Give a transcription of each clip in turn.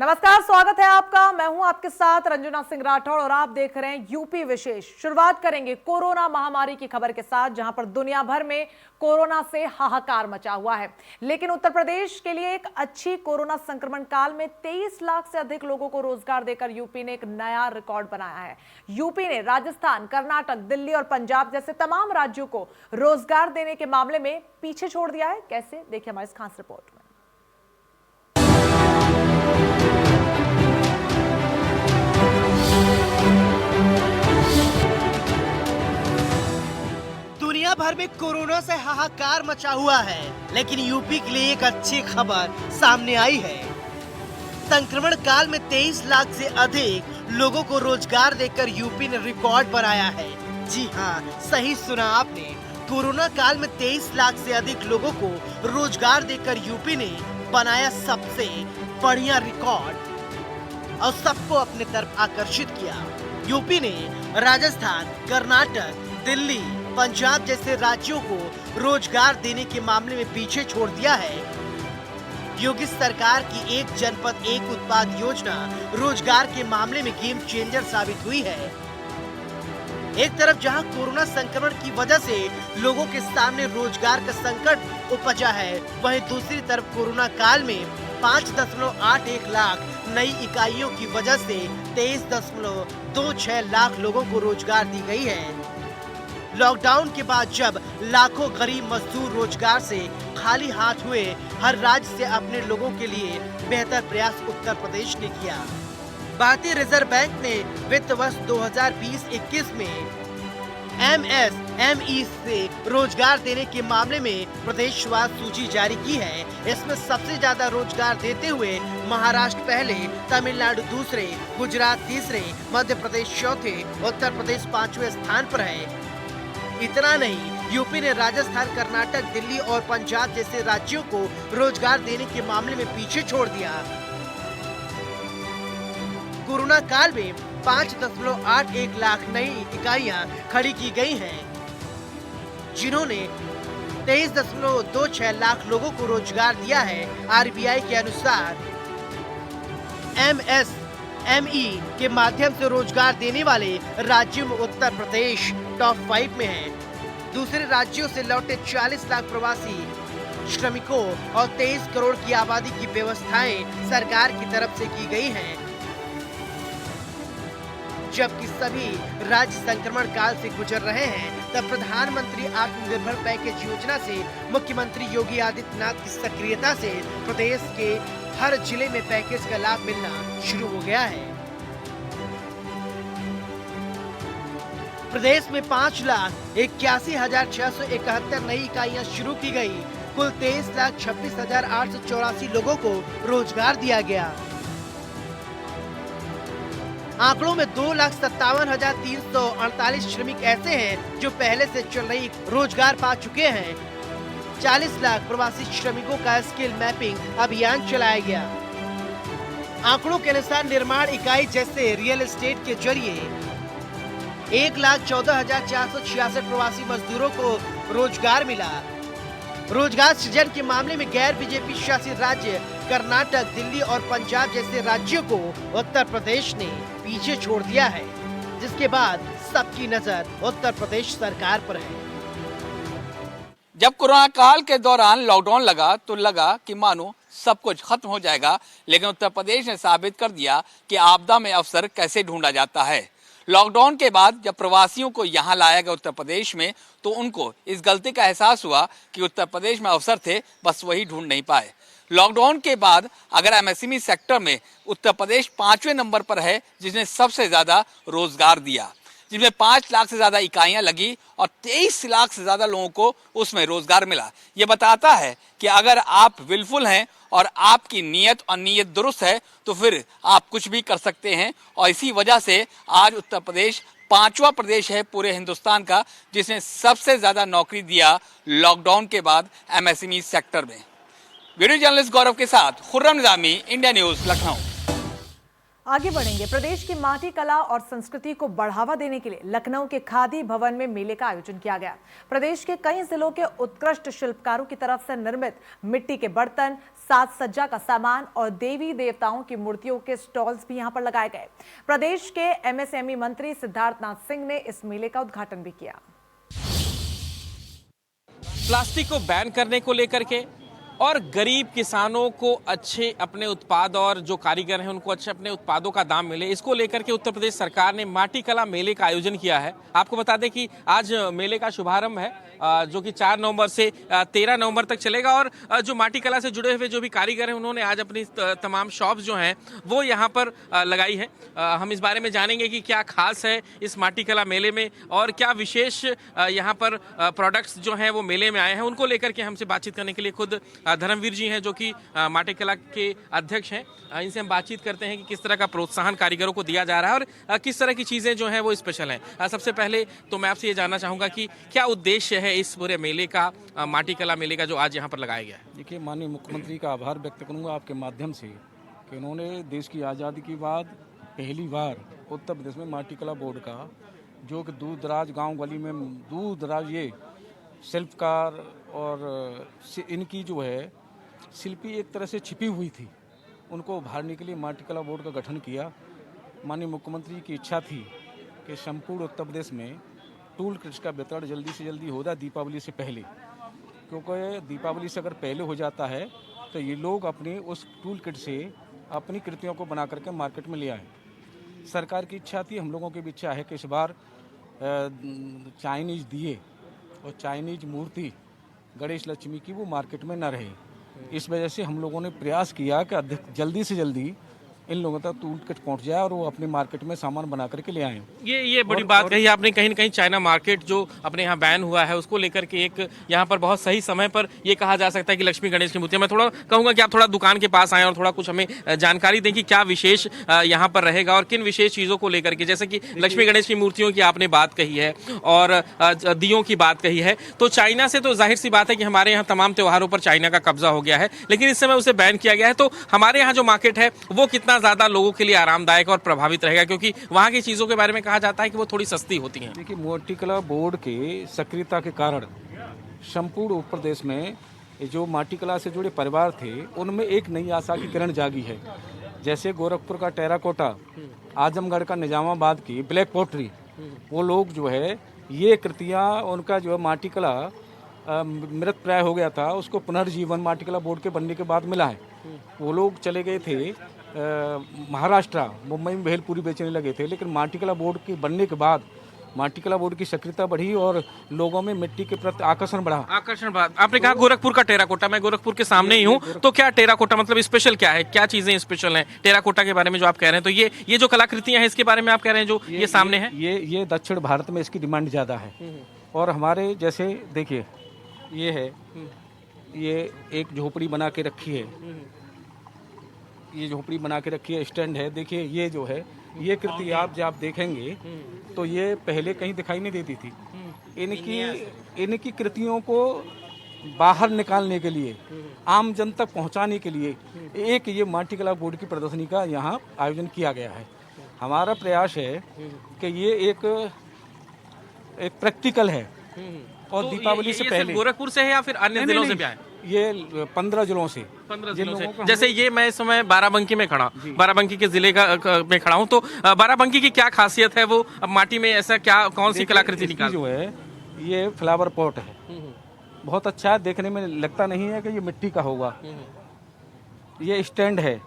नमस्कार, स्वागत है आपका। मैं हूं आपके साथ रंजना सिंह राठौड़ और आप देख रहे हैं यूपी विशेष। शुरुआत करेंगे कोरोना महामारी की खबर के साथ, जहां पर दुनिया भर में कोरोना से हाहाकार मचा हुआ है। लेकिन उत्तर प्रदेश के लिए एक अच्छी कोरोना संक्रमण काल में 23 लाख से अधिक लोगों को रोजगार देकर यूपी ने एक नया रिकॉर्ड बनाया है। यूपी ने राजस्थान, कर्नाटक, दिल्ली और पंजाब जैसे तमाम राज्यों को रोजगार देने के मामले में पीछे छोड़ दिया है। कैसे, देखिए हमारी इस खास रिपोर्ट में। दुनिया भर में कोरोना से हाहाकार मचा हुआ है, लेकिन यूपी के लिए एक अच्छी खबर सामने आई है। संक्रमण काल में 23 लाख से अधिक लोगों को रोजगार देकर यूपी ने रिकॉर्ड बनाया है। जी हाँ, सही सुना आपने। कोरोना काल में 23 लाख से अधिक लोगों को रोजगार देकर यूपी ने बनाया सबसे बढ़िया रिकॉर्ड और सबको अपने तरफ आकर्षित किया। यूपी ने राजस्थान, कर्नाटक, दिल्ली, पंजाब जैसे राज्यों को रोजगार देने के मामले में पीछे छोड़ दिया है। योगी सरकार की एक जनपद एक उत्पाद योजना रोजगार के मामले में गेम चेंजर साबित हुई है। एक तरफ जहां कोरोना संक्रमण की वजह से लोगों के सामने रोजगार का संकट उपजा है, वहीं दूसरी तरफ कोरोना काल में 5.81 लाख नई इकाइयों की वजह से 23.26 लाख लोगों को रोजगार दी गई है। लॉकडाउन के बाद जब लाखों गरीब मजदूर रोजगार से खाली हाथ हुए, हर राज्य से अपने लोगों के लिए बेहतर प्रयास उत्तर प्रदेश ने किया। भारतीय रिजर्व बैंक ने वित्त वर्ष 2020-21 में MSME से रोजगार देने के मामले में प्रदेशवार सूची जारी की है। इसमें सबसे ज्यादा रोजगार देते हुए महाराष्ट्र पहले, तमिलनाडु दूसरे, गुजरात तीसरे, मध्य प्रदेश चौथे, उत्तर प्रदेश 5वें स्थान पर है। इतना नहीं, यूपी ने राजस्थान, कर्नाटक, दिल्ली और पंजाब जैसे राज्यों को रोजगार देने के मामले में पीछे छोड़ दिया। कोरोना काल में 5.81 लाख नई इकाइयां खड़ी की गई हैं, जिन्होंने 23.26 लाख लोगों को रोजगार दिया है। RBI के अनुसार MSME के माध्यम से रोजगार देने वाले राज्यों में उत्तर प्रदेश टॉप 5 में है। दूसरे राज्यों से लौटे 40 लाख प्रवासी श्रमिकों और 23 करोड़ की आबादी की व्यवस्थाएं सरकार की तरफ से की गई हैं, जबकि सभी राज्य संक्रमण काल से गुजर रहे हैं। तब प्रधानमंत्री आत्मनिर्भर पैकेज योजना से मुख्यमंत्री योगी आदित्यनाथ की सक्रियता से प्रदेश के हर जिले में पैकेज का लाभ मिलना शुरू हो गया है। प्रदेश में 5,81,671 नई इकाइयां शुरू की गई। कुल 23,26,884 लोगों को रोजगार दिया गया। आंकड़ों में 2,57,348 श्रमिक ऐसे हैं जो पहले से चल रही रोजगार पा चुके हैं। 40 लाख प्रवासी श्रमिकों का स्किल मैपिंग अभियान चलाया गया। आंकड़ों के अनुसार निर्माण इकाई जैसे रियल एस्टेट के जरिए 1,14,466 प्रवासी मजदूरों को रोजगार मिला। रोजगार सृजन के मामले में गैर बीजेपी शासित राज्य कर्नाटक, दिल्ली और पंजाब जैसे राज्यों को उत्तर प्रदेश ने पीछे छोड़ दिया है, जिसके बाद सबकी नजर उत्तर प्रदेश सरकार पर है। जब कोरोना काल के दौरान लॉकडाउन लगा तो लगा कि मानो सब कुछ खत्म हो जाएगा, लेकिन उत्तर प्रदेश ने साबित कर दिया कि आपदा में अवसर कैसे ढूंढा जाता है। लॉकडाउन के बाद जब प्रवासियों को यहाँ लाया गया उत्तर प्रदेश में, तो उनको इस गलती का एहसास हुआ कि उत्तर प्रदेश में अवसर थे, बस वही ढूंढ नहीं पाए। लॉकडाउन के बाद अगर MSME सेक्टर में उत्तर प्रदेश 5वें नंबर पर है, जिसने सबसे ज्यादा रोजगार दिया, जिसमें 5 लाख से ज्यादा इकाइयां लगी और 23 लाख से ज्यादा लोगों को उसमें रोजगार मिला। ये बताता है कि अगर आप विलफुल हैं और आपकी नीयत और नीयत दुरुस्त है तो फिर आप कुछ भी कर सकते हैं। और इसी वजह से आज उत्तर प्रदेश 5वां प्रदेश है पूरे हिंदुस्तान का जिसने सबसे ज्यादा नौकरी दिया लॉकडाउन के बाद MSME सेक्टर में। वीडियो जर्नलिस्ट गौरव के साथ खुर्रम निजामी, इंडिया न्यूज, लखनऊ। आगे बढ़ेंगे। प्रदेश की माटी कला और संस्कृति को बढ़ावा देने के लिए लखनऊ के खादी भवन में मेले का आयोजन किया गया। प्रदेश के कई जिलों के उत्कृष्ट शिल्पकारों की तरफ से निर्मित मिट्टी के बर्तन, साज सज्जा का सामान और देवी देवताओं की मूर्तियों के स्टॉल्स भी यहां पर लगाए गए। प्रदेश के एमएसएमई मंत्री सिद्धार्थनाथ सिंह ने इस मेले का उद्घाटन भी किया। प्लास्टिक को बैन करने को लेकर के और गरीब किसानों को अच्छे अपने उत्पाद और जो कारीगर हैं उनको अच्छे अपने उत्पादों का दाम मिले, इसको लेकर के उत्तर प्रदेश सरकार ने माटी कला मेले का आयोजन किया है। आपको बता दें कि आज मेले का शुभारंभ है जो कि 4 नवंबर से 13 नवंबर तक चलेगा और जो माटी कला से जुड़े हुए जो भी कारीगर हैं उन्होंने आज अपनी तमाम शॉप्स जो हैं वो यहाँ पर लगाई है। हम इस बारे में जानेंगे कि क्या खास है इस माटी कला मेले में और क्या विशेष यहाँ पर प्रोडक्ट्स जो हैं वो मेले में आए हैं। उनको लेकर के हमसे बातचीत करने के लिए खुद धर्मवीर जी हैं जो कि माटी कला के अध्यक्ष हैं। इनसे हम बातचीत करते हैं कि किस तरह का प्रोत्साहन कारीगरों को दिया जा रहा है और किस तरह की चीज़ें जो हैं वो स्पेशल हैं। सबसे पहले तो मैं आपसे ये जानना चाहूँगा कि क्या उद्देश्य है इस पूरे मेले का, माटी कला मेले का जो आज यहाँ पर लगाया गया है। देखिए, माननीय मुख्यमंत्री का आभार व्यक्त करूँगा आपके माध्यम से कि उन्होंने देश की आज़ादी के बाद पहली बार उत्तर प्रदेश में माटी कला बोर्ड का, जो कि दूर दराज गाँव गली में दूर दराज ये शिल्पकार और इनकी जो है शिल्पी एक तरह से छिपी हुई थी, उनको उभारने के लिए माटी कला बोर्ड का गठन किया। माननीय मुख्यमंत्री की इच्छा थी कि संपूर्ण उत्तर प्रदेश में टूल किट्स का वितरण जल्दी से जल्दी हो जाए दीपावली से पहले, क्योंकि दीपावली से अगर पहले हो जाता है तो ये लोग अपनी उस टूल किट से अपनी कृतियों को बना करके मार्केट में ले आएँ। सरकार की इच्छा थी, हम लोगों की भी इच्छा है कि इस बार चाइनीज़ दिए और चाइनीज़ मूर्ति गणेश लक्ष्मी की वो मार्केट में न रहे। इस वजह से हम लोगों ने प्रयास किया कि जल्दी से जल्दी इन लोगों तक टूल किट पहुंच जाए और वो अपने मार्केट में सामान बना करके ले आए। ये बड़ी बात कही आपने, कहीं न कहीं चाइना मार्केट जो अपने यहाँ बैन हुआ है उसको लेकर के एक यहाँ पर बहुत सही समय पर ये कहा जा सकता है कि लक्ष्मी गणेश की मूर्तियाँ। मैं थोड़ा कहूँगा कि आप थोड़ा दुकान के पास आएँ और थोड़ा कुछ हमें जानकारी दें कि क्या विशेष यहाँ पर रहेगा और किन विशेष चीज़ों को लेकर के, जैसे कि लक्ष्मी गणेश की मूर्तियों की आपने बात कही है और दियों की बात कही है। तो चाइना से तो जाहिर सी बात है कि हमारे यहाँ तमाम त्योहारों पर चाइना का कब्जा हो गया है, लेकिन इस समय उसे बैन किया गया है। तो हमारे यहाँ जो मार्केट है वो कितना ज़्यादा लोगों के लिए आरामदायक और प्रभावित रहेगा, क्योंकि वहाँ की चीज़ों के बारे में कहा जाता है कि वो थोड़ी सस्ती होती हैं। देखिए, माटी कला बोर्ड के सक्रियता के कारण संपूर्ण उत्तर प्रदेश में जो माटी कला से जुड़े परिवार थे उनमें एक नई आशा की किरण जागी है। जैसे गोरखपुर का टेराकोटा, आजमगढ़ का निजामाबाद की ब्लैक पोट्री, वो लोग जो है ये कृतियाँ उनका जो है माटी कला मृत प्राय हो गया था, उसको पुनर्जीवन माटी कला बोर्ड के बनने के बाद मिला है। वो लोग चले गए थे महाराष्ट्र, मुंबई में भेलपुरी बेचने लगे थे, लेकिन माटी कला बोर्ड के बनने के बाद माटी कला बोर्ड की सक्रियता बढ़ी और लोगों में मिट्टी के प्रति आकर्षण बढ़ा। आपने कहा गोरखपुर का टेराकोटा, मैं गोरखपुर के सामने ही हूँ, तो क्या टेराकोटा मतलब स्पेशल क्या है, क्या चीजें स्पेशल हैं टेराकोटा के बारे में जो आप कह रहे हैं? तो ये जो कलाकृतियां हैं इसके बारे में आप कह रहे हैं जो ये सामने है, ये दक्षिण भारत में इसकी डिमांड ज्यादा है। और हमारे जैसे देखिए ये है, ये एक झोपड़ी बना के रखी है, ये झोपड़ी बना के रखी है, स्टैंड है। देखिए ये जो है ये कृति आप जब देखेंगे तो ये पहले कहीं दिखाई नहीं देती थी। इनकी कृतियों को बाहर निकालने के लिए, आम जन तक पहुंचाने के लिए एक ये माटी कला बोर्ड की प्रदर्शनी का यहाँ आयोजन किया गया है। हमारा प्रयास है कि ये एक प्रैक्टिकल है और तो दीपावली से पहले गोरखपुर से है या फिर अन्य जिलों से भी आए? ये 15 जिलों से। 15 जिलों से। जैसे ये मैं इस समय बाराबंकी में खड़ा, बाराबंकी के जिले में खड़ा हूँ, तो बाराबंकी की क्या खासियत है? वो अब माटी में ऐसा क्या, कौन सी कलाकृति निकाल? जो है ये फ्लावर पॉट है, बहुत अच्छा है, देखने में लगता नहीं है कि ये मिट्टी का होगा। ये स्टैंड है,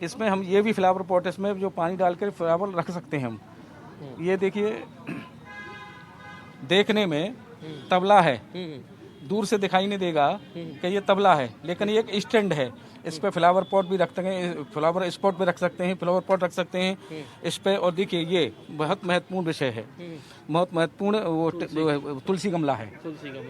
इसमें हम ये भी फ्लावर पॉट, इसमें जो पानी डालकर फ्लावर रख सकते हैं हम। ये देखिए, देखने में तबला है, दूर से दिखाई नहीं देगा कि ये तबला है, लेकिन ये एक स्टैंड है। इस पे फ्लावर पॉट भी रखते हैं, फ्लावर स्पॉट भी रख सकते हैं, फ्लावर पॉट रख सकते हैं इस पे। और देखिए ये बहुत महत्वपूर्ण विषय है, बहुत महत्वपूर्ण, वो तुलसी गमला है।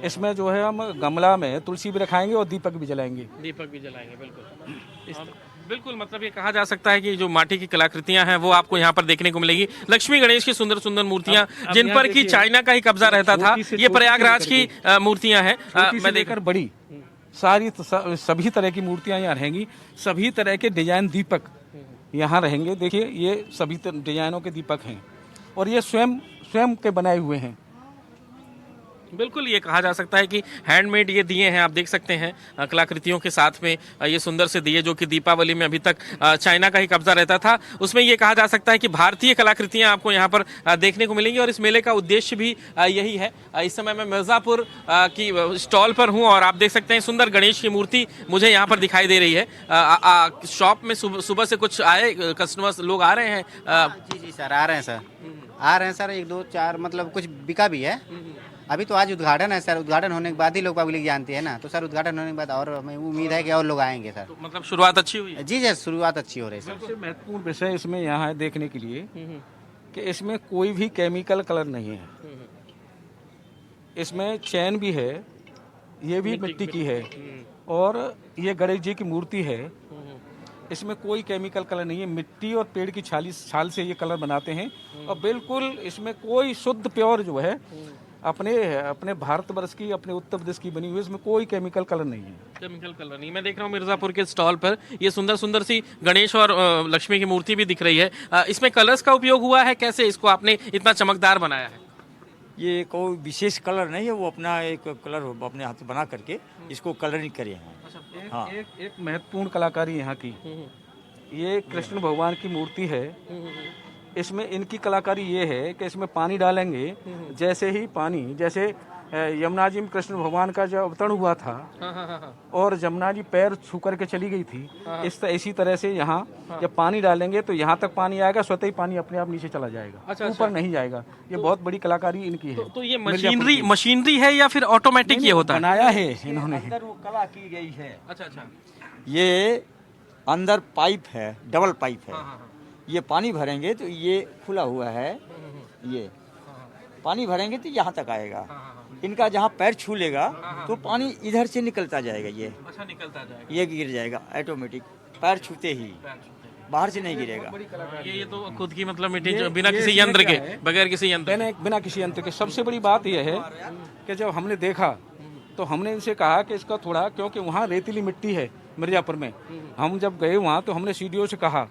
इसमें जो है हम गमला में तुलसी भी रखाएंगे और दीपक भी जलाएंगे। बिल्कुल बिल्कुल, मतलब ये कहा जा सकता है कि जो माटी की कलाकृतियां हैं वो आपको यहाँ पर देखने को मिलेगी। लक्ष्मी गणेश की सुंदर सुंदर मूर्तियां जिन पर की चाइना का ही कब्जा रहता था, ये प्रयागराज की मूर्तियां हैं। मैं देखकर बड़ी सारी सभी तरह की मूर्तियां यहाँ रहेंगी, सभी तरह के डिजाइन दीपक यहाँ रहेंगे। देखिए ये सभी डिजाइनों के दीपक हैं और ये स्वयं स्वयं के बनाए हुए हैं। बिल्कुल, ये कहा जा सकता है कि हैंडमेड ये दिए हैं। आप देख सकते हैं कलाकृतियों के साथ में ये सुंदर से दिए, जो कि दीपावली में अभी तक चाइना का ही कब्जा रहता था, उसमें ये कहा जा सकता है कि भारतीय कलाकृतियां आपको यहाँ पर देखने को मिलेंगी। और इस मेले का उद्देश्य भी यही है। इस समय मैं मिर्ज़ापुर की स्टॉल पर हूँ और आप देख सकते हैं सुंदर गणेश की मूर्ति मुझे यहाँ पर दिखाई दे रही है। शॉप में सुबह से कुछ आए कस्टमर्स लोग आ रहे हैं। जी जी सर, आ रहे हैं सर, आ रहे हैं सर। 1 2 4 मतलब कुछ बिका भी है। अभी तो आज उद्घाटन है सर, उद्घाटन होने के बाद ही लोग पब्लिक जानती है ना, तो सर उद्घाटन होने के बाद और हमें उम्मीद है कि और लोग आएंगे सर। तो मतलब शुरुआत अच्छी हुई है। जी जी, शुरुआत अच्छी हो रही है सर। सबसे महत्वपूर्ण विषय इसमें यहाँ है देखने के लिए कि इसमें कोई भी केमिकल कलर नहीं है। इसमें चैन भी है, ये भी मिट्टी की है, और ये गणेश जी की मूर्ति है। इसमें कोई केमिकल कलर नहीं है, मिट्टी और पेड़ की छाल से ये कलर बनाते हैं। और बिल्कुल इसमें कोई शुद्ध प्योर जो है अपने भारतवर्ष की, अपने उत्तर प्रदेश की बनी हुई, इसमें कोई केमिकल कलर नहीं है। केमिकल कलर नहीं। मैं देख रहा हूँ मिर्जापुर के स्टॉल पर ये सुंदर सुंदर सी गणेश और लक्ष्मी की मूर्ति भी दिख रही है। इसमें कलर्स का उपयोग हुआ है, कैसे इसको आपने इतना चमकदार बनाया है? ये कोई विशेष कलर नहीं है, वो अपना एक कलर अपने हाथ से बना करके इसको कलरिंग करे हैं। हाँ, एक महत्वपूर्ण कलाकारी यहाँ की, ये कृष्ण भगवान की मूर्ति है। इसमें इनकी कलाकारी ये है कि इसमें पानी डालेंगे, जैसे ही पानी, जैसे यमुना जी में कृष्ण भगवान का जो अवतरण हुआ था और यमुना जी पैर छू करके चली गई थी, इसी तरह से यहाँ जब पानी डालेंगे तो यहाँ तक पानी आएगा, स्वतः ही पानी अपने आप नीचे चला जाएगा, ऊपर नहीं जाएगा। ये बहुत बड़ी कलाकारी इनकी है। तो ये मशीनरी है या फिर ऑटोमेटिक ये होता है? बनाया है इन्होंने। अंदर वो कला की गई है। अच्छा अच्छा। ये अंदर पाइप है, डबल पाइप है। ये पानी भरेंगे तो ये खुला हुआ है, ये पानी भरेंगे तो यहाँ तक आएगा। इनका जहाँ पैर छू लेगा तो पानी इधर से निकलता जाएगा, ये अच्छा निकलता जाएगा, ये गिर जाएगा ऑटोमेटिक, पैर छूते ही, बाहर से नहीं गिरेगा। ये तो खुद की मतलब मिट्टी जो बिना किसी यंत्र के, बगैर किसी यंत्र बिना किसी यंत्र के। सबसे बड़ी बात यह है कि जब हमने देखा तो हमने इनसे कहा कि इसका थोड़ा, क्योंकि वहाँ रेतीली मिट्टी है मिर्जापुर में, हम जब गए वहाँ तो हमने सीडीओ से कहा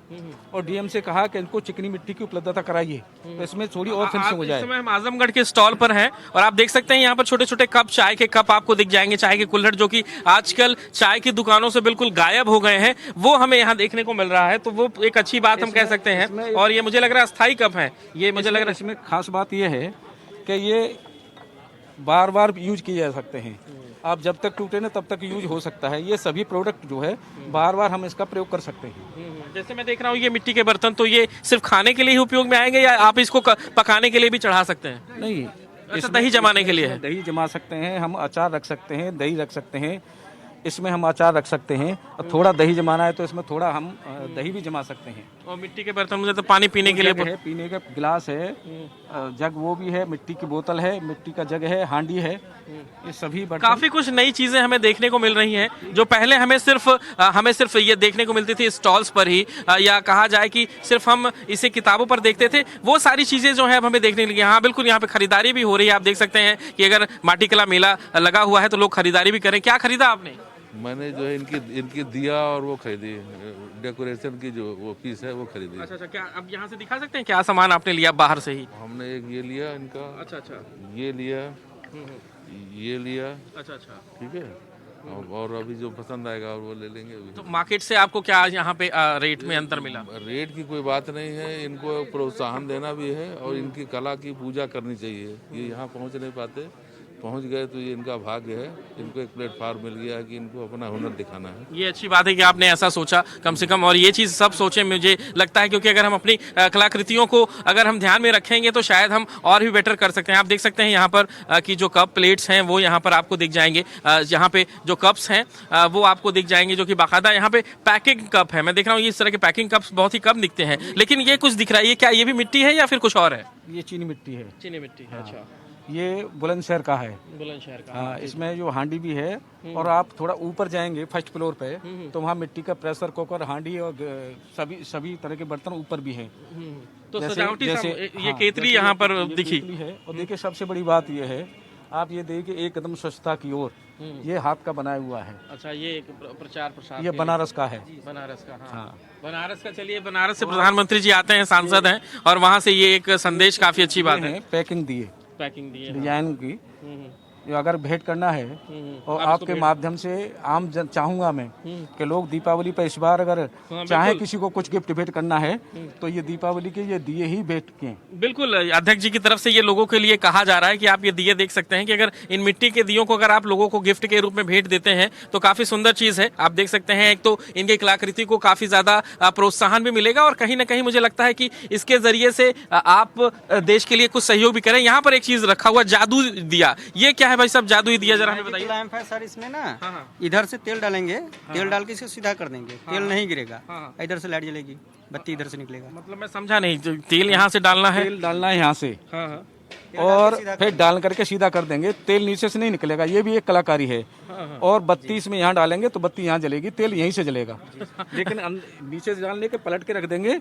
और डीएम से कहा कि इनको चिकनी मिट्टी की उपलब्धता कराइए, तो इसमें थोड़ी और फिनिशिंग हो जाए। इस समय हम आजमगढ़ के स्टॉल पर हैं और आप देख सकते हैं यहाँ पर छोटे छोटे कप, चाय के कप आपको दिख जाएंगे, चाय के कुल्हड़, जो कि आजकल चाय की दुकानों से बिल्कुल गायब हो गए हैं, वो हमें यहाँ देखने को मिल रहा है। तो वो एक अच्छी बात हम कह सकते हैं। और ये मुझे लग रहा है अस्थायी कप है, ये मुझे लग रहा है। इसमें खास बात यह है कि ये बार बार यूज किए जा सकते हैं। आप जब तक टूटे ना तब तक यूज हो सकता है। ये सभी प्रोडक्ट जो है बार बार हम इसका प्रयोग कर सकते हैं। जैसे मैं देख रहा हूँ ये मिट्टी के बर्तन, तो ये सिर्फ खाने के लिए ही उपयोग में आएंगे या आप इसको पकाने के लिए भी चढ़ा सकते हैं? नहीं, अच्छा, दही जमाने के लिए है। दही जमा सकते हैं हम, अचार रख सकते हैं, दही रख सकते हैं, इसमें हम अचार रख सकते हैं। और थोड़ा दही जमाना है तो इसमें थोड़ा हम दही भी जमा सकते हैं। और मिट्टी के बर्तन मुझे तो पानी पीने के लिए है, पीने का गिलास है, जग वो भी है, मिट्टी की बोतल है, मिट्टी का जग है, हांडी है, ये सभी बर्तन। काफी कुछ नई चीजें हमें देखने को मिल रही हैं, जो पहले हमें सिर्फ ये देखने को मिलती थी स्टॉल्स पर ही, या कहा जाए कि सिर्फ हम इसे किताबों पर देखते थे। वो सारी चीजें जो है अब हमें देखने लगी। हाँ बिल्कुल, यहाँ पे खरीदारी भी हो रही है। आप देख सकते हैं कि अगर माटी कला मेला लगा हुआ है तो लोग खरीदारी भी करें। क्या खरीदा आपने? मैंने जो है इनकी दिया और वो खरीदी, डेकोरेशन की जो वो पीस है वो खरीदी। अच्छा, क्या अब यहाँ से दिखा सकते हैं क्या सामान आपने लिया बाहर से ही? हमने एक ये लिया इनका, अच्छा, ये लिया, ये लिया, अच्छा, ठीक है। और अभी जो पसंद आएगा वो ले लेंगे अभी। तो मार्केट से आपको क्या यहाँ पे रेट में अंतर मिला? रेट की कोई बात नहीं है, इनको प्रोत्साहन देना भी है और इनकी कला की पूजा करनी चाहिए। ये यहाँ पहुँच नहीं पाते, पहुंच गए तो ये इनका भाग्य है। इनको एक प्लेटफॉर्म मिल गया है कि इनको अपना हुनर दिखाना है। ये अच्छी बात है कि आपने ऐसा सोचा कम से कम, और ये चीज़ सब सोचे मुझे लगता है, क्योंकि अगर हम अपनी कलाकृतियों को अगर हम ध्यान में रखेंगे तो शायद हम और भी बेटर कर सकते हैं। आप देख सकते हैं यहाँ पर कि जो कप प्लेट्स हैं वो यहाँ पर आपको दिख जाएंगे। यहाँ पे जो कप्स हैं वो आपको दिख जाएंगे, जो कि बाकायदा यहाँ पे पैकिंग कप है। मैं देख रहा हूँ ये इस तरह के पैकिंग कप्स बहुत ही कम दिखते हैं, लेकिन ये कुछ दिख रहा है। ये क्या, ये भी मिट्टी है या फिर कुछ और है? ये चीनी मिट्टी है। चीनी मिट्टी है। अच्छा, ये बुलंदशहर का है। बुलंदशहर का। हाँ, इसमें जो हांडी भी है, और आप थोड़ा ऊपर जाएंगे फर्स्ट फ्लोर पे तो वहाँ मिट्टी का प्रेशर कुकर, हांडी और सभी तरह के बर्तन ऊपर भी हैं। तो सजावटी जैसे ये केतली यहाँ पर दिखी है। और देखिए सबसे बड़ी बात यह है आप ये देखिए एक कदम स्वच्छता की ओर, ये हाथ का बनाया हुआ है। अच्छा, ये एक प्रचार प्रसार ये बनारस का है। बनारस का, हाँ। हाँ। बनारस का। चलिए, बनारस से प्रधानमंत्री जी आते हैं, सांसद हैं, और वहाँ से ये एक संदेश काफी अच्छी बात है। पैकिंग दिए, पैकिंग दी है, डिजाइन की, जो अगर भेंट करना है और आपके माध्यम से आम चाहूंगा मैं कि लोग दीपावली पर इस बार अगर चाहे किसी को कुछ गिफ्ट भेंट करना है तो ये दीपावली के ये दिए ही भेंट के। बिल्कुल, अध्यक्ष जी की तरफ से ये लोगों के लिए कहा जा रहा है कि आप ये दिए देख सकते हैं कि अगर इन मिट्टी के दियों को अगर आप लोगों को गिफ्ट के रूप में भेंट देते हैं तो काफी सुंदर चीज है। आप देख सकते हैं, एक तो इनकी कलाकृति को काफी ज्यादा प्रोत्साहन भी मिलेगा और कहीं ना कहीं मुझे लगता है कि इसके जरिए से आप देश के लिए कुछ सहयोग भी करें। यहाँ पर एक चीज रखा हुआ, जादू दिया, ये क्या है भाई साहब? जादू ही दिया, जरा हमें बताइए। लैंप है सर, इसमें ना इधर से तेल डालेंगे, तेल डाल के इसको सीधा कर देंगे, तेल नहीं गिरेगा, इधर से लाइट जलेगी, बत्ती इधर से निकलेगा। मतलब मैं समझा नहीं, तेल यहाँ से डालना है? तेल डालना है यहाँ से और फिर डाल करके सीधा कर देंगे, तेल नीचे से नहीं निकलेगा, ये भी एक कलाकारी है। और बत्ती इसमें यहाँ डालेंगे तो बत्ती यहाँ जलेगी, तेल यहीं से जलेगा। लेकिन नीचे से डालने के पलट के रख देंगे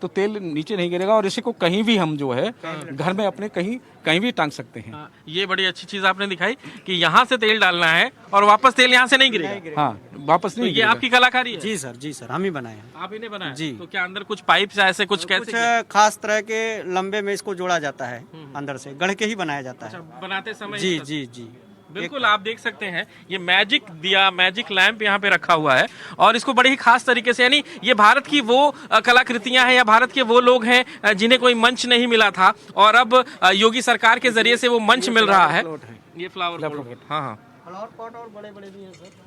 तो तेल नीचे नहीं गिरेगा और इसी को कहीं भी हम जो है घर में अपने कहीं भी टांग सकते हैं। ये बड़ी अच्छी चीज आपने दिखाई कि यहाँ से तेल डालना है और वापस तेल यहाँ से नहीं गिरेगा। हाँ, वापस नहीं। ये आपकी कलाकारी है? जी सर, हम ही बनाए हैं। आप ही ने बनाया जी। तो क्या अंदर कुछ पाइप ऐसे कुछ कैसे? कुछ खास तरह के लंबे में इसको जोड़ा जाता है, अंदर से गढ़ के ही बनाया जाता है। बनाते समय? जी जी जी, बिल्कुल। आप देख सकते हैं ये मैजिक दिया, मैजिक लैंप यहाँ पे रखा हुआ है और इसको बड़े ही खास तरीके से, यानी ये भारत की वो कलाकृतियां हैं या भारत के वो लोग हैं जिन्हें कोई मंच नहीं मिला था और अब योगी सरकार के जरिए से वो मंच मिल रहा है। ये फ्लावर पॉट, हाँ, फ्लावर पॉट और बड़े बड़े भी हैं सर।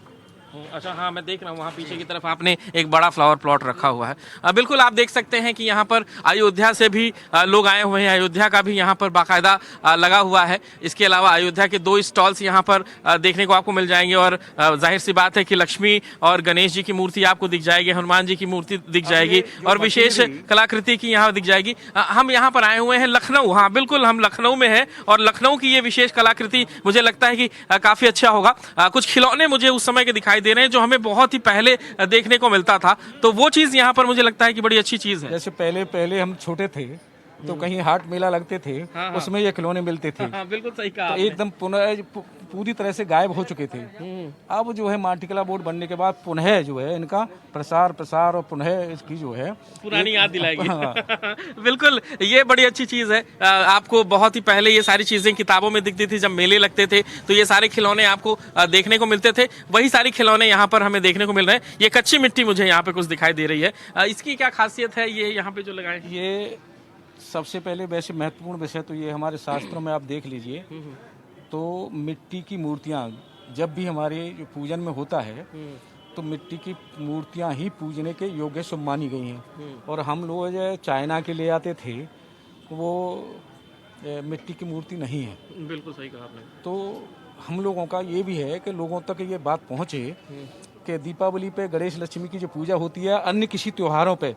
अच्छा, हाँ, मैं देख रहा हूँ वहाँ पीछे की तरफ आपने एक बड़ा फ्लावर प्लॉट रखा हुआ है। बिल्कुल, आप देख सकते हैं कि यहाँ पर अयोध्या से भी लोग आए हुए हैं, अयोध्या का भी यहाँ पर बाकायदा लगा हुआ है। इसके अलावा अयोध्या के 2 स्टॉल्स यहाँ पर देखने को आपको मिल जाएंगे और जाहिर सी बात है कि लक्ष्मी और गणेश जी की मूर्ति आपको दिख जाएगी, हनुमान जी की मूर्ति दिख जाएगी और विशेष कलाकृति की यहाँ दिख जाएगी। हम यहाँ पर आए हुए हैं लखनऊ, हाँ बिल्कुल, हम लखनऊ में हैं और लखनऊ की ये विशेष कलाकृति मुझे लगता है कि काफी अच्छा होगा। कुछ खिलौने मुझे उस समय के दिखाई दे रहे हैं जो हमें बहुत ही पहले देखने को मिलता था, तो वो चीज यहाँ पर मुझे लगता है कि बड़ी अच्छी चीज है। जैसे पहले हम छोटे थे तो कहीं हाट मेला लगते थे, उसमें ये खिलौने मिलते थे। बिल्कुल सही कहा। तो एकदम पुनः पूरी तरह से गायब हो चुके थे। अब जो है माटी कला बोर्ड बनने के बाद पुनः जो है इनका प्रसार और पुनः इसकी जो है पुरानी याद दिलाएगी। बिल्कुल, ये बड़ी अच्छी चीज है। आपको बहुत ही पहले ये सारी चीजें किताबों में दिखती थी, जब मेले लगते थे तो ये सारे खिलौने आपको देखने को मिलते थे, वही सारी खिलौने यहाँ पर हमें देखने को मिल रहे हैं। ये कच्ची मिट्टी मुझे यहाँ पे कुछ दिखाई दे रही है, इसकी क्या खासियत है ये यहाँ पे जो लगाए? ये सबसे पहले वैसे महत्वपूर्ण विषय तो ये हमारे शास्त्रों में आप देख लीजिए तो मिट्टी की मूर्तियाँ जब भी हमारे जो पूजन में होता है तो मिट्टी की मूर्तियाँ ही पूजने के योग्य शुभ मानी गई हैं। और हम लोग जो चाइना के ले आते थे वो मिट्टी की मूर्ति नहीं है। बिल्कुल सही कहा आपने। तो हम लोगों का ये भी है कि लोगों तक ये बात पहुँचे कि दीपावली पे गणेश लक्ष्मी की जो पूजा होती है, अन्य किसी त्योहारों पे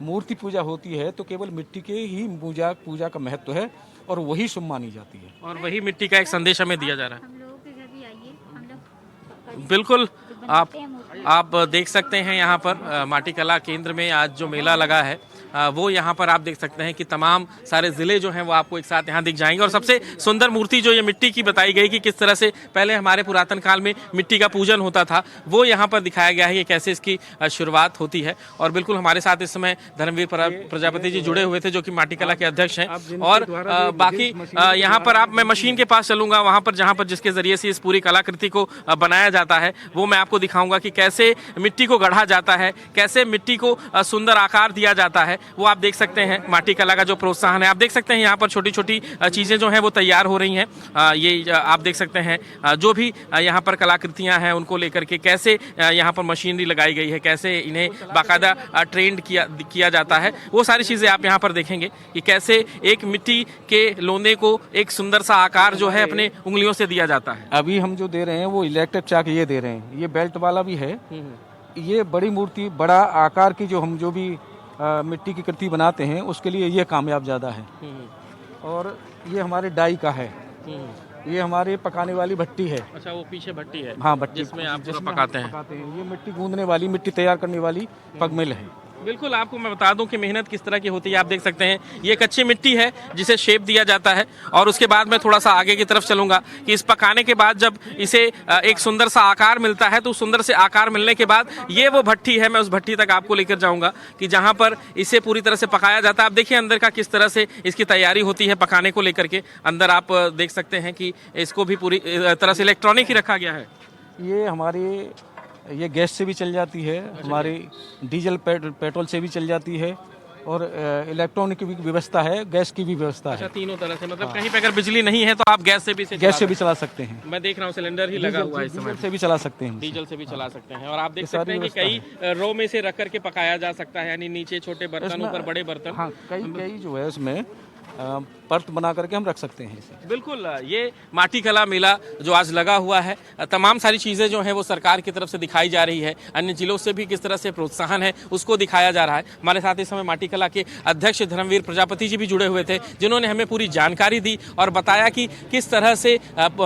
मूर्ति पूजा होती है तो केवल मिट्टी के ही पूजा का महत्व है और वही शुभ मानी जाती है और वही मिट्टी का एक संदेश हमें दिया जा रहा है। हम लोगों के घर भी आइए, हम लोग बिल्कुल, आप देख सकते हैं यहाँ पर माटी कला केंद्र में आज जो मेला लगा है वो यहाँ पर आप देख सकते हैं कि तमाम सारे जिले जो हैं वो आपको एक साथ यहाँ दिख जाएंगे और सबसे सुंदर मूर्ति जो ये मिट्टी की बताई गई कि किस तरह से पहले हमारे पुरातन काल में मिट्टी का पूजन होता था, वो यहाँ पर दिखाया गया है कि कैसे इसकी शुरुआत होती है। और बिल्कुल हमारे साथ इस समय धर्मवीर प्रजापति जी जुड़े हुए थे जो कि माटी कला के अध्यक्ष हैं और बाकी यहाँ पर आप, मैं मशीन के पास चलूंगा वहाँ पर जहाँ पर जिसके जरिए से इस पूरी कलाकृति को बनाया जाता है, वो मैं आपको दिखाऊंगा कि कैसे मिट्टी को गढ़ा जाता है, कैसे मिट्टी को सुंदर आकार दिया जाता है। वो आप देख सकते हैं माटी कला का जो प्रोत्साहन है। आप देख सकते हैं यहाँ पर छोटी छोटी चीज़ें जो हैं वो तैयार हो रही हैं। ये आप देख सकते हैं जो भी यहाँ पर कलाकृतियाँ हैं उनको लेकर के कैसे यहाँ पर मशीनरी लगाई गई है, कैसे इन्हें बाकायदा ट्रेंड किया जाता है, वो सारी चीज़ें आप यहाँ पर देखेंगे कि कैसे एक मिट्टी के लोंदे को एक सुंदर सा आकार जो है अपने उंगलियों से दिया जाता है। अभी हम जो दे रहे हैं वो इलेक्ट्रिक चाक ये दे रहे हैं, ये बेल्ट वाला भी है। ये बड़ी मूर्ति, बड़ा आकार की जो हम जो भी मिट्टी की कृति बनाते हैं उसके लिए ये कामयाब ज़्यादा है। और ये हमारे डाई का है, ये हमारे पकाने वाली भट्टी है। अच्छा, वो पीछे भट्टी है? हाँ, भट्टी जिसमें आप पकाते हैं। ये मिट्टी गूंदने वाली, मिट्टी तैयार करने वाली पगमिल है। बिल्कुल, आपको मैं बता दूं कि मेहनत किस तरह की होती है। आप देख सकते हैं ये कच्ची मिट्टी है जिसे शेप दिया जाता है, और उसके बाद मैं थोड़ा सा आगे की तरफ चलूंगा कि इस पकाने के बाद जब इसे एक सुंदर सा आकार मिलता है, तो सुंदर से आकार मिलने के बाद ये वो भट्टी है, मैं उस भट्टी तक आपको लेकर जाऊंगा कि जहां पर इसे पूरी तरह से पकाया जाता है। आप देखिए अंदर का किस तरह से इसकी तैयारी होती है पकाने को लेकर के। अंदर आप देख सकते हैं कि इसको भी पूरी तरह से इलेक्ट्रॉनिक ही रखा गया है। ये हमारी ये गैस से भी चल जाती है, हमारी डीजल पेट्रोल से भी चल जाती है, और इलेक्ट्रॉनिक की भी व्यवस्था है, गैस की भी व्यवस्था है। अच्छा, तीनों तरह से, मतलब कहीं पे अगर बिजली नहीं है तो आप गैस से भी चला सकते हैं। मैं देख रहा हूँ सिलेंडर ही लगा हुआ है, इस समय डीजल से भी चला सकते हैं, डीजल से भी चला सकते हैं। और आप देख सकते हैं कि कई रो में से रख करके पकाया जा सकता है, यानी नीचे छोटे बर्तन, ऊपर बड़े बर्तन। हाँ, कई जो है उसमें पर्त बना करके हम रख सकते हैं इसे। बिल्कुल, ये माटी कला मेला जो आज लगा हुआ है, तमाम सारी चीज़ें जो है वो सरकार की तरफ से दिखाई जा रही है, अन्य जिलों से भी किस तरह से प्रोत्साहन है उसको दिखाया जा रहा है। हमारे साथ इस समय माटी कला के अध्यक्ष धर्मवीर प्रजापति जी भी जुड़े हुए थे, जिन्होंने हमें पूरी जानकारी दी और बताया कि किस तरह से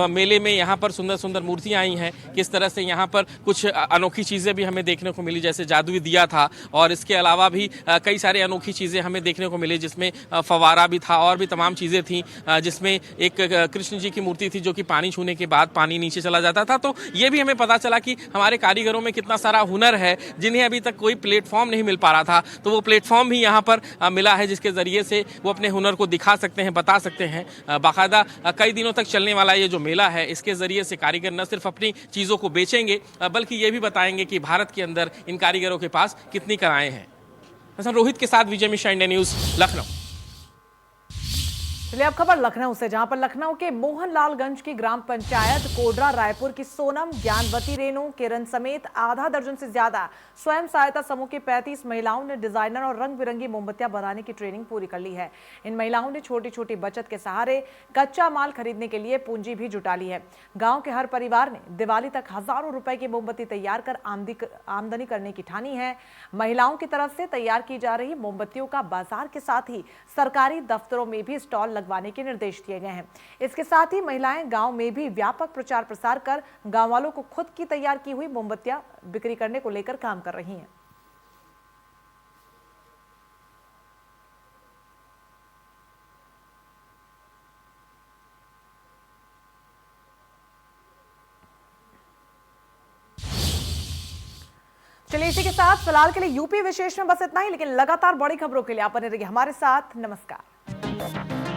मेले में यहाँ पर सुंदर सुंदर मूर्तियाँ आई हैं, किस तरह से यहाँ पर कुछ अनोखी चीज़ें भी हमें देखने को मिली, जैसे जादुई दिया था, और इसके अलावा भी कई सारी अनोखी चीज़ें हमें देखने को मिली, जिसमें फवारा भी था और भी तमाम चीज़ें थी, जिसमें एक कृष्ण जी की मूर्ति थी जो कि पानी छूने के बाद पानी नीचे चला जाता था। तो ये भी हमें पता चला कि हमारे कारीगरों में कितना सारा हुनर है, जिन्हें अभी तक कोई प्लेटफॉर्म नहीं मिल पा रहा था, तो वो प्लेटफॉर्म भी यहाँ पर मिला है, जिसके ज़रिए से वो अपने हुनर को दिखा सकते हैं, बता सकते हैं। बाकायदा कई दिनों तक चलने वाला ये जो मेला है, इसके ज़रिए से कारीगर न सिर्फ अपनी चीज़ों को बेचेंगे, बल्कि ये भी बताएंगे कि भारत के अंदर इन कारीगरों के पास कितनी कलाएँ हैं। रोहित के साथ विजय मिश्रा, इंडिया न्यूज़, लखनऊ। चलिए अब खबर लखनऊ से, जहां पर लखनऊ के मोहनलालगंज की ग्राम पंचायत कोडरा रायपुर की सोनम, ज्ञानवती, रेणु, किरण समेत आधा दर्जन से ज्यादा स्वयं सहायता समूह की 35 महिलाओं ने डिजाइनर और रंग बिरंगी मोमबत्तियां बनाने की ट्रेनिंग पूरी कर ली है। इन महिलाओं ने छोटी छोटी बचत के सहारे कच्चा माल खरीदने के लिए पूंजी भी जुटा ली है। गाँव के हर परिवार ने दिवाली तक हजारों रुपए की मोमबत्ती तैयार कर आमदनी करने की ठानी है। महिलाओं की तरफ से तैयार की जा रही मोमबत्तियों का बाजार के साथ ही सरकारी दफ्तरों में भी स्टॉल लगवाने के निर्देश दिए गए हैं। इसके साथ ही महिलाएं गांव में भी व्यापक प्रचार प्रसार कर गांव वालों को खुद की तैयार की हुई मोमबत्तियां बिक्री करने को लेकर काम कर रही हैं। चलिए इसी के साथ फिलहाल के लिए यूपी विशेष में बस इतना ही, लेकिन लगातार बड़ी खबरों के लिए आप बने रहिए हमारे साथ। नमस्कार।